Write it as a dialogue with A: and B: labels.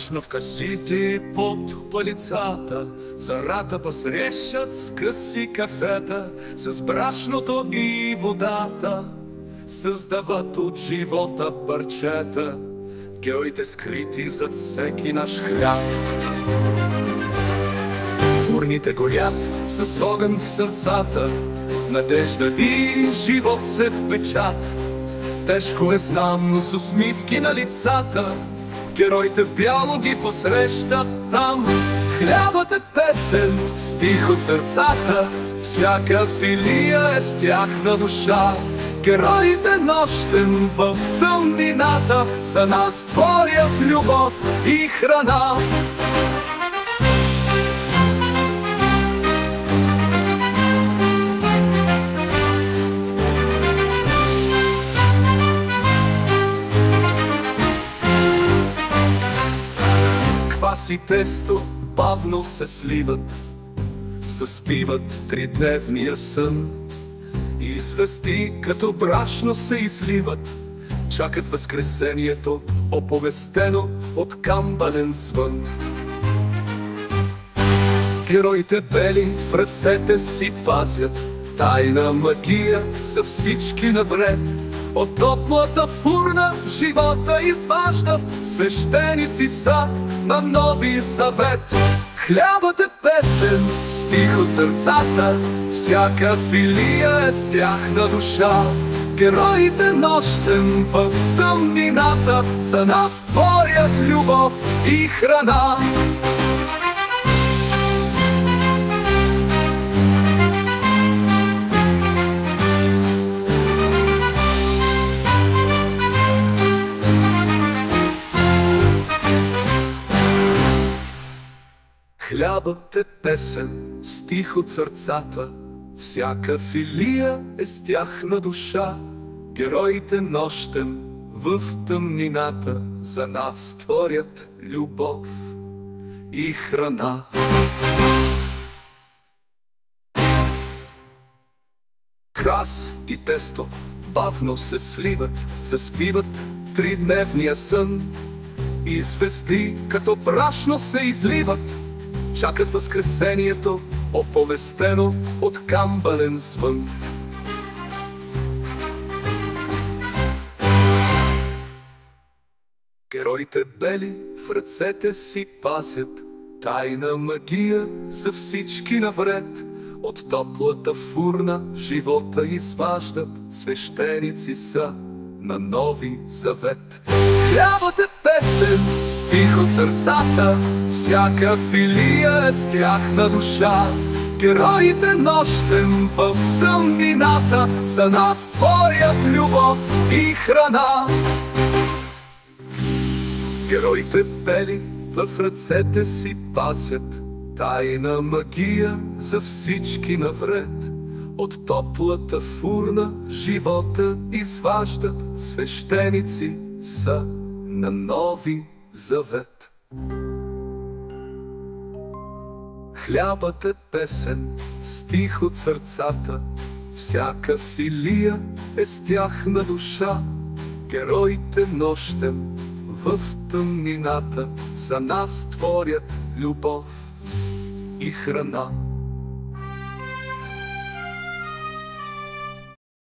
A: Мрачно в касите под палицата зарата посрещат с къси кафета, с брашното и водата създават от живота парчета, героите скрити зад всеки наш хляб. Фурните горят с огън в сърцата, надежда и живот се впечат. Тежко е, знам, но с усмивки на лицата героите в бяло ги посрещат там. Хлябът е песен, стих от сърцата, всяка филия е с тяхна душа. Героите нощем в тъмнината за нас творят любов и храна. Квас и тесто бавно се сливат, заспиват тридневния сън и звезди като брашно се изливат, чакат възкресението, оповестено от камбанен звън. Героите бели в ръцете си пазят тайна магия за всички навред. От топлата фурна живота изваждат, свещеници са на нови завет. Хлябът е песен, стих от сърцата, всяка филия е с тяхна душа. Героите нощем в тъмнината за нас творят любов и храна. Хлябът е песен, стих от сърцата, всяка филия е с тяхна душа. Героите нощем в тъмнината за нас творят любов и храна. Квас и тесто бавно се сливат, заспиват тридневния сън и звезди като брашно се изливат, чакат възкресението, оповестено от камбанен звън. Героите бели в ръцете си пазят тайна магия за всички навред. От топлата фурна живота изваждат, свещеници са на нови завет. Хлябът е песен, стих от сърцата, всяка филия е с тяхна душа. Героите нощем в тъмнината за нас творят любов и храна. Героите бели в ръцете си пазят тайна магия за всички навред. От топлата фурна живота изваждат, свещеници са на нови завет. Хлябът е песен, стих от сърцата, всяка филия е с тяхна душа. Героите нощем в тъмнината за нас творят любов и храна.